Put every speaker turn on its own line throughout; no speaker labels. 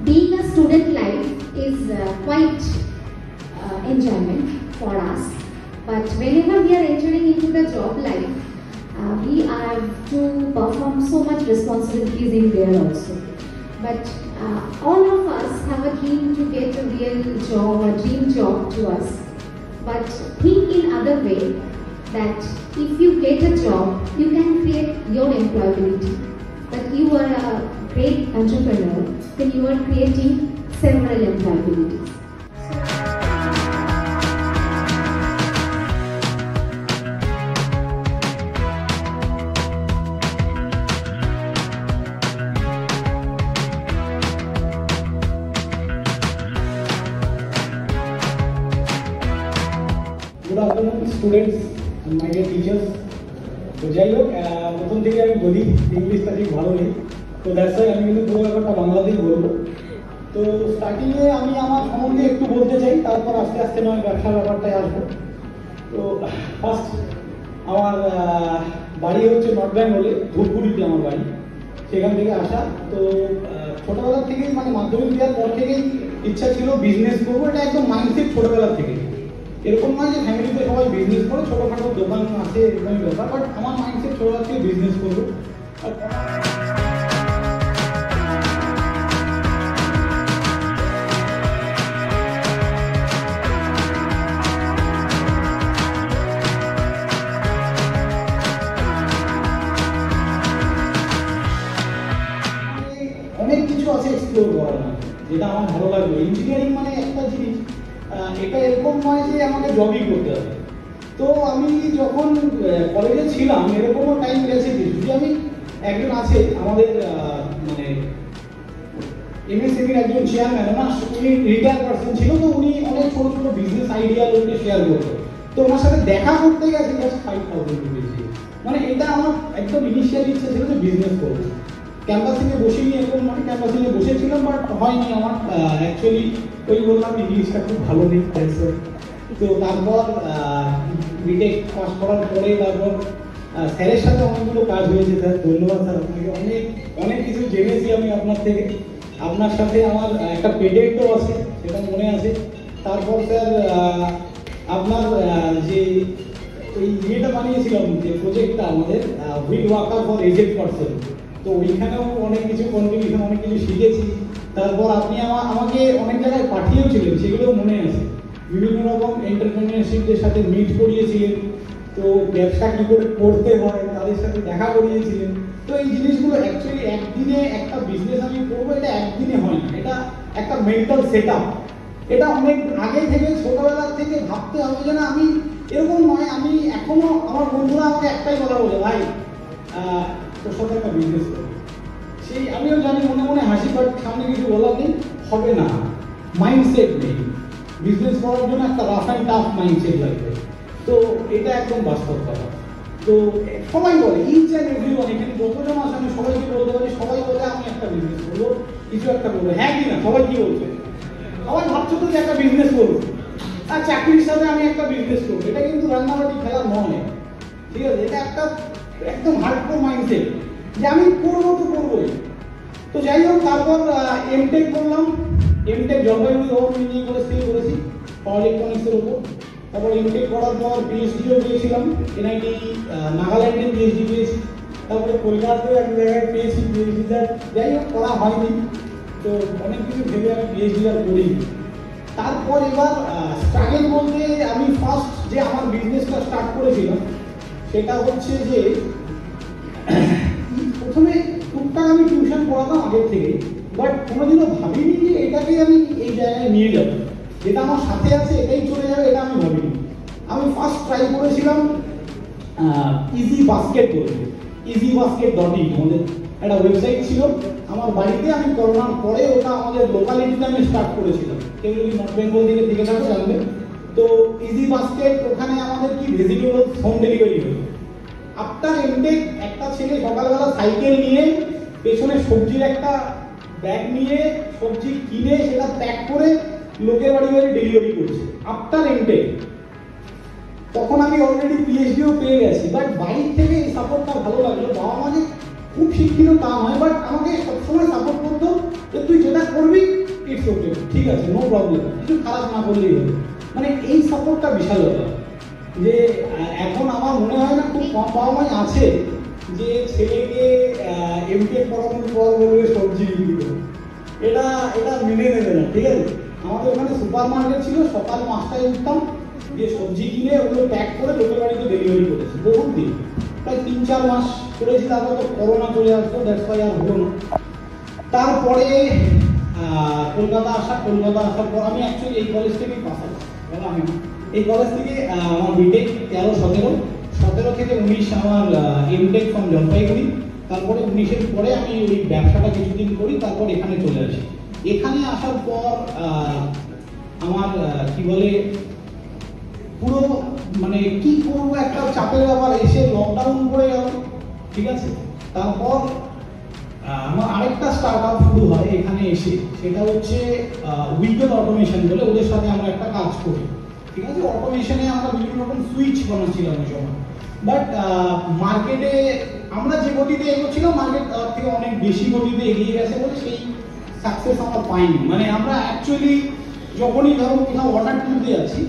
being a student life is quite enjoyment for us, but whenever we are entering into the job life, we have to perform so much responsibilities in there also. But all of us have a dream to get a real job, a dream job to us. But think in other way that if you get a job, you can create your employability. But you are a great entrepreneur, then you are creating several employabilities.
Good afternoon, students and my dear teachers. তো যাই হোক, প্রথম থেকে আমি বলি ইংলিশটা ঠিক ভালো নেই, তো দ্যাটস ওয়াই আমি কিন্তু পুরো ব্যাপারটা বাংলাতেই বলবো। তো স্টার্টিংয়ে আমি আমার সম্বন্ধে একটু বলতে চাই, তারপর আস্তে আস্তে নয় ব্যবসার ব্যাপারটায় আসবো। তো ফার্স্ট আমার বাড়ি হচ্ছে নর্থ বেঙ্গলে, ধূপগুড়িতে আমার বাড়ি, সেখান থেকে আসা। তো ছোটোবেলা থেকেই মানে মাধ্যমিক দেওয়ার পর থেকেই ইচ্ছা ছিল বিজনেস করবো, এটা একদম মাইন্ডসেট ছোটোবেলা থেকে। এরকম নয় যে ফ্যামিলিতে সবাই বিজনেস করে, ছোটোখাটো দোকান আছে এরকমই ব্যাপার, বাট আমার মাইন্ডসেট ছোটোবেলা থেকে বিজনেস করবো। অনেক কিছু আছে এক্সপ্লোর করার, যেটা আমার ভালো লাগবে। ইঞ্জিনিয়ারিং মানে একটা জিনিস, এটা এরকম নয় যে আমাকে জবই করতে হবে। তো আমি যখন কলেজে ছিলাম এরকমও টাইম গেছে কিছু, যে আমি একজন আছে আমাদের মানে এমএসএমির একজন চেয়ারম্যান, না উনি রিটায়ার পার্সন ছিল, তো উনি অনেক ছোটো ছোটো বিজনেস আইডিয়া লোককে শেয়ার করতো। তো ওনার সাথে দেখা করতে গেছে জাস্ট 5,000 রুপিস। মানে এটা আমার একদম ইনিশিয়াল ইচ্ছা ছিল যে বিজনেস করবো। ক্যাম্পাসিংয়ে বসিনি, এরকম মানে ক্যাম্পাসিংয়ে বসেছিলাম, বাট হয়নি আমার। অ্যাকচুয়ালি ওই বললাম ইংলিশটা খুব ভালো নেই। তো তারপর বিটেক পাস করার পরে তারপর স্যারের সাথে অনেকগুলো কাজ হয়েছে। স্যার ধন্যবাদ স্যার, আপনাকে অনেক অনেক কিছু জেনেছি আমি আপনার থেকে। আপনার সাথে আমার একটা পেটেন্টও আছে, সেটা মনে আছে। তারপর স্যার আপনার যে ওই ইয়েটা বানিয়েছিলাম, যে প্রজেক্টটা আমাদের wheel walker for aged person, তো ওইখানেও অনেক কিছু কন্ট্রিবিউশন, অনেক কিছু শিখেছি। তারপর আপনি আমাকে অনেক জায়গায় পাঠিয়েছিলেন, সেগুলোও মনে আছে। বিভিন্ন রকম এন্টারপ্রেনারশিপদের সাথে মিট করিয়েছিলেন, তো ব্যবসা কী করে করতে হয় তাদের সাথে দেখা করিয়েছিলেন। তো এই জিনিসগুলো অ্যাকচুয়ালি একদিনে একটা বিজনেস আমি করবো, এটা একদিনে হয় না, এটা একটা মেন্টাল সেট আপ। এটা অনেক আগে থেকে ছোটোবেলার থেকে ভাবতে হবে যে না, আমি এরকম নয়। আমি এখনো আমার বন্ধুরা আমাকে একটাই কথা বলে, ভাই তোর সাথে একটা বিজনেস করবো। সেই আমিও জানি, মনে মনে হাসি, বাট সামনে কিছু বলার নেই, হবে না, মাইন্ডসেট নেই। বিজনেস করার জন্য একটা রাফ অ্যান্ড টাফ মাইন্ডসেট লাগবে। তো এটা একদম বাস্তব কথা। তো সবাই বলে, ইচ অ্যান্ড এভরিওয়ান, এখানে যতজন আছে আমি সবাইকে বলতে পারি, সবাই বলে আমি একটা বিজনেস করবো, কিছু একটা করবো। হ্যাঁ কি না, সবাই কি বলছে? সবাই ভাবছো তো যে একটা বিজনেস করবো, আর চাকরির সাথে আমি একটা বিজনেস করবো। এটা কিন্তু রান্নাবাটি খেলা নয়, ঠিক আছে? এটা একটা একদম হার্ডকোর মাইন্ডসেট যে আমি করবো তো করবোই। তো যাই হোক, তারপর এমটেক করলাম। MTech Jalpaiguri Government Engineering College থেকে করেছি, পাওয়ার ইলেকট্রনিক্সের উপর। তারপর এমটেক করার পর পিএইচডিও পেয়েছিলাম, এনআইটি নাগাল্যান্ডে পিএইচডি পেয়েছি। তারপরে কলকাতাতেও এক জায়গায় পেয়েছি পিএইচডিটা, যাই হোক করা হয়নি। তো অনেক কিছু ভেবে আমি পিএইচডি আর করিনি। তারপর এবার স্ট্রাগল বলতে আমি ফার্স্ট যে আমার বিজনেসটা স্টার্ট করেছিলাম, সেটা হচ্ছে যে প্রথমে টুকটাক আমি টিউশন পড়াতাম আগের থেকে, বাট কোনোদিনও ভাবিনি যে এটাকে আমি এই জায়গায় নিয়ে যাব, যেটা আমার সাথে আছে এটাই চলে যাবে, এটা আমি ভাবিনি। আমি ফার্স্ট ট্রাই করেছিলাম ইজি বাস্কেট বলতে, easybasket.in আমাদের একটা ওয়েবসাইট ছিল আমার বাড়িতে। আমি করোনার পরে ওটা আমাদের লোকালিটিতে আমি স্টার্ট করেছিলাম। কেউ যদি নর্থ বেঙ্গল থেকে থাকো জানবে। তো ইজি বাস্কেট, ওখানে আমাদের কি ভেজিটেবল হোম ডেলিভারি হতো। আফটার এমটেক একটা ছেলে সকালবেলা সাইকেল নিয়ে পেছনে সবজির একটা ব্যাগ নিয়ে সবজি কিনে সেটা প্যাক করে লোকের বাড়ি বাড়ি ডেলিভারি করছে আফটার এমটেক। তখন আমি অলরেডি পিএইচডিও পেয়ে গেছি, বাট বাড়ির থেকে এই সাপোর্টটা ভালো লাগলো। বাবা মা যে খুব শিক্ষিত তা নয়, বাট আমাকে সবসময় সাপোর্ট করতো তো তুই যেটা করবি ইটস ওকে, ঠিক আছে, নো প্রবলেম, কিছু খারাপ না করলেই হবে। মানে এই সাপোর্টটা বিশাল ব্যাপার। যে এখন আমার মনে হয় না, খুব কম বাবা মাই আছে যে ছেলেকে এমটেক পড়ানোর পর বলবে সবজি বিক্রি করো। এটা এটা মেনে নেবে না, ঠিক আছে। আমাদের ওখানে সুপার মার্কেট ছিল, সকাল 5টায় উঠতাম, যে সবজি কিনে ওগুলো প্যাক করে লোকের বাড়িতে ডেলিভারি করেছি বহুত দিন, প্রায় 3-4 মাস করেছি। তারপর তো করোনা চলে আসতো, দ্যাটস ওয়াই আর হলো না। তারপরে কলকাতা আসার পর আমি অ্যাকচুয়ালি এই কলেজ থেকেই পাস আউট, আমি এই কলেজ থেকে আমার বিটেক 13-17 থেকে 19 আমার এমটেক ফ্রম জলপাইগুড়ি। তারপরে 19-এর পরে আমি ওই ব্যবসাটা কিছুদিন করি, তারপর এখানে চলে আসি। এখানে আসার পর আমার কি বলে পুরো মানে কি করবো একটা চাপের ব্যাপার, এসে লকডাউন পড়ে গেল, ঠিক আছে। তারপর আমার আরেকটা স্টার্টআপ শুরু হয় এখানে এসে, সেটা হচ্ছে উইকেল অটোমেশন বলে, ওদের সাথে আমরা একটা কাজ করি, ঠিক আছে। অটোমেশনে আমরা বিভিন্ন রকম সুইচ বানাচ্ছিলাম ওই সময়। বাট মার্কেটে আমরা যে গতিতে এগোচ্ছিলাম, মার্কেট তার থেকে অনেক বেশি গতিতে এগিয়ে গেছে বলে সেই সাকসেস আমরা পাইনি। মানে আমরা অ্যাকচুয়ালি যখনই ধরো কোথাও অর্ডার তুলতে যাচ্ছি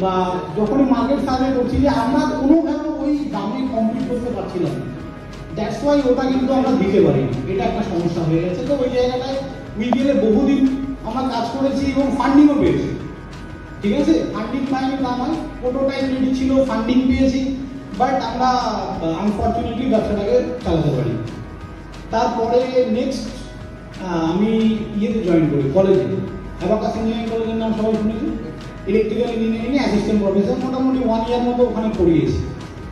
বা যখনই মার্কেট সার্ভে করছি, যে আমরা কোনোভাবে ওই দামে কমপ্লিট করতে পারছিলাম না। দ্যাটস ওয়াই ওটা কিন্তু আমরা দিতে পারিনি, এটা একটা সমস্যা হয়ে গেছে। তো ওই জায়গাটায় উইকেলে বহুদিন আমরা কাজ করেছি এবং ফান্ডিংও পেয়েছি, ঠিক আছে। ফান্ডিং পাইনি না নয়, প্রোটোটাইপ রেডি ছিল, ফান্ডিং পেয়েছি, বাট আমরা আনফর্চুনেটলি ব্যবসাটাকে চালাতে পারি। তারপরে নেক্সট আমি ইয়েতে জয়েন করি কলেজে, অ্যাবাকাস ইঞ্জিনিয়ারিং কলেজের নাম সবাই শুনেছি, ইলেকট্রিক্যাল ইঞ্জিনিয়ারিং অ্যাসিস্ট্যান্ট প্রফেসর, মোটামুটি 1 ইয়ার মতো ওখানে পড়িয়েছি।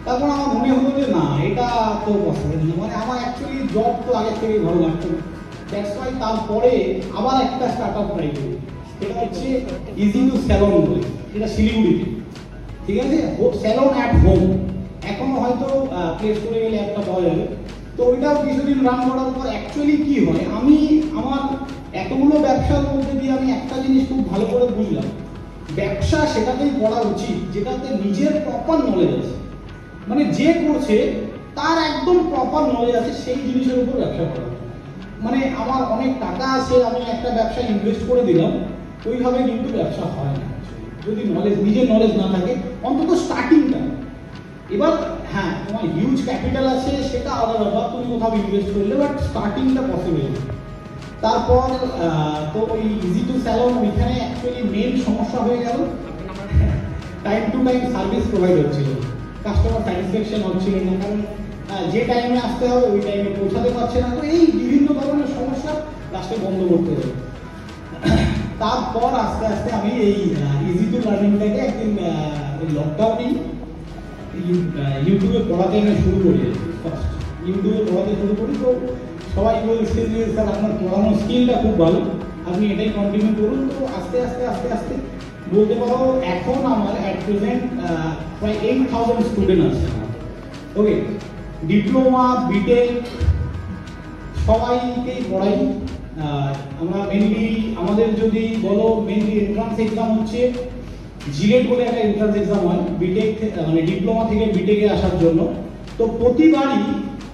তারপর আমার মনে হলো যে না, এটা তো পসিবল না, মানে আমার অ্যাকচুয়ালি জব তো আগের থেকেই ভালো লাগতো। দ্যাটস ওয়াই তারপরে আবার একটা স্টার্টআপ ট্রাই করি, এটা হচ্ছে ইজি টু স্যালন বলে, এটা শিলিগুড়িতে, ঠিক আছে। স্যালন অ্যাট হোম, এখনো হয়তো প্লে স্টোরে গেলে একটা পাওয়া যাবে। তো ওইটাও কিছুদিন রান করার পর অ্যাকচুয়ালি কি হয়, আমি আমার এতগুলো ব্যবসার মধ্যে দিয়ে আমি একটা জিনিস খুব ভালো করে বুঝলাম, ব্যবসা সেটাতেই করা উচিত যেটাতে নিজের প্রপার নলেজ আছে। মানে যে করছে তার একদম প্রপার নলেজ আছে, সেই জিনিসের উপর ব্যবসা করা। মানে আমার অনেক টাকা আছে, আমি একটা ব্যবসায় ইনভেস্ট করে দিলাম, ওইভাবে কিন্তু ব্যবসা হয় না যদি নলেজ, নিজের নলেজ না থাকে, অন্তত স্টার্টিংটা। এবার হ্যাঁ, তোমার হিউজ ক্যাপিটাল আছে সেটা আলাদা ব্যাপার, তুমি কোথাও ইনভেস্ট করলে, বাট স্টার্টিংটা পসিবল। তারপর তো ওই ইজি টু স্যালন, ওইখানে অ্যাকচুয়ালি মেন সমস্যা হয়ে গেল, time to time service provide হচ্ছিল, কাস্টমার স্যাটিসফ্যাকশন হচ্ছিল না, কারণ যে টাইমে আসতে হবে ওই টাইমে পৌঁছাতে পারছে না। তো এই বিভিন্ন ধরনের সমস্যা লাস্টে বন্ধ করতে হবে। তারপর আস্তে আস্তে আমি এই ইজি টু লার্নিংটাকে একদিন লকডাউনেই ইউটিউবে পড়াতে আমি শুরু করি। ফার্স্ট ইউটিউবে পড়াতে শুরু করি, তো সবাই বলছে যে স্যার আপনার পড়ানোর স্কিলটা খুব ভালো, আপনি এটাই কন্টিনিউ করুন। তো আস্তে আস্তে বলতে পারো এখন আমার অ্যাট প্রেজেন্ট প্রায় 8000 স্টুডেন্ট আছে। ওকে, ডিপ্লোমা, বিটেক সবাইকেই পড়াই। আমরা মেনলি আমাদের যদি বলো, মেনলি এন্ট্রান্স এক্সাম হচ্ছে জিলেট বলে একটা এন্ট্রান্স এক্সাম হয় বিটেক, মানে ডিপ্লোমা থেকে বিটেকে আসার জন্য। তো প্রতিবারই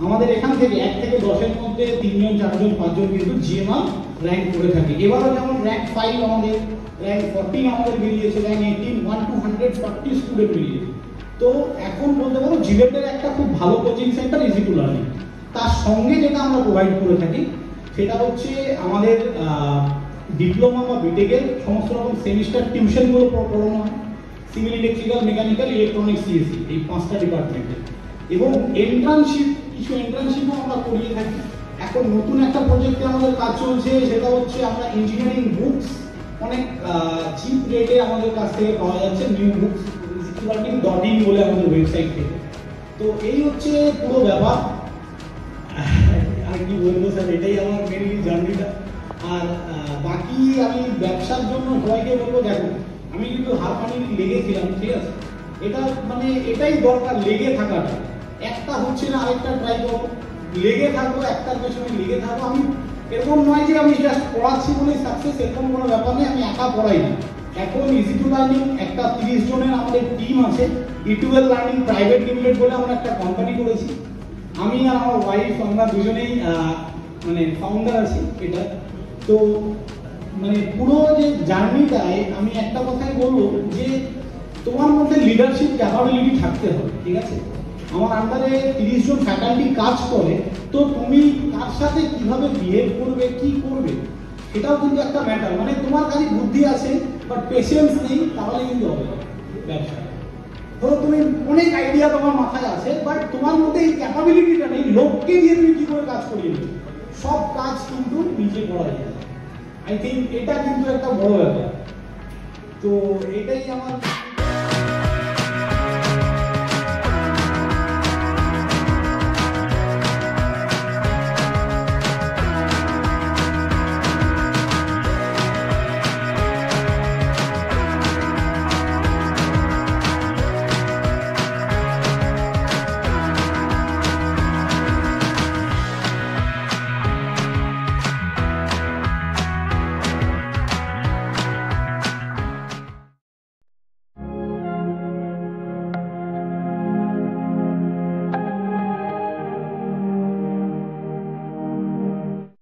আমাদের এখান থেকে 1 থেকে 10-এর মধ্যে 3 জন 4 জন 5 জন কিন্তু জিএমআর র্যাঙ্ক করে থাকে। এবারও যেমন র্যাঙ্ক 5 আমাদের, র্যাঙ্ক 14 আমাদের বেরিয়েছে, র্যাঙ্ক 18, 1 to 140 স্টুডেন্ট বেরিয়েছে। তো এখন বলতে পারো জিলেটের একটা খুব ভালো coaching centre easy to learning. তার সঙ্গে যেটা আমরা প্রোভাইড করে থাকি সেটা হচ্ছে আমাদের ডিপ্লোমা বা বিটেকের সমস্ত রকম সেমিস্টার টিউশনগুলো পড়ানো হয়, civil, electrical, mechanical, electronics, CSC, এই 5টা ডিপার্টমেন্টে। এবং এন্ট্রান্সশিপ, কিছু এন্ট্রান্সশিপও আমরা করিয়ে থাকি। এখন নতুন একটা প্রজেক্টে আমাদের কাজ চলছে, সেটা হচ্ছে আমরা ইঞ্জিনিয়ারিং বুকস অনেক চিপ রেটে আমাদের কাছ থেকে পাওয়া যাচ্ছে, নিউ বুকস learning.in বলে আমাদের ওয়েবসাইট থেকে। তো এই হচ্ছে পুরো ব্যাপার। আর কি বলবো স্যার, এটাই আমার মেনলি জার্নিটা। আর বাকি আমি ব্যবসার জন্য সবাইকে বলবো, দেখো আমি কিন্তু হার মানি লেগেছিলাম, ঠিক আছে। এটা মানে এটাই দরকার, লেগে থাকাটা। একটা হচ্ছে না আরেকটা ট্রাই করো, লেগে থাকবো, একটার পেছনে লেগে থাকবো। আমি এরকম নয় যে আমি জাস্ট পড়াচ্ছি বলেই সাকসেস, এরকম কোনো ব্যাপার নেই। আমি একা পড়াই না, এখন ইজি টু লার্নিং একটা 30 জনের আমাদের টিম আছে। ইউটিউবের লার্নিং প্রাইভেট লিমিটেড বলে আমরা একটা কোম্পানি করেছি। আমি আর আমার ওয়াইফ, আমরা দুজনেই মানে ফাউন্ডার আছি এটা। তো মানে পুরো যে জার্নিটায় আমি একটা কথাই বলবো যে তোমার মধ্যে লিডারশিপ ক্যাপাবিলিটি থাকতে হবে, ঠিক আছে? আমার আন্ডারে 30 জন ফ্যাকাল্টি কাজ করে, তো তুমি তার সাথে কিভাবে বিহেভ করবে, কি করবে, সেটাও কিন্তু একটা ম্যাটার। মানে তোমার কাছে বুদ্ধি আছে বাট পেশেন্স নেই, তাহলে কিন্তু হবে না ব্যবসা। ধরো তুমি অনেক আইডিয়া তোমার মাথায় আছে, বাট তোমার মধ্যে এই ক্যাপাবিলিটিটা নেই, লোককে দিয়ে তুমি কি করে কাজ করিয়ে নেবে, সব কাজ কিন্তু নিজে করা যায়। আই থিঙ্ক এটা কিন্তু একটা বড় ব্যাপার। তো এটাই আমার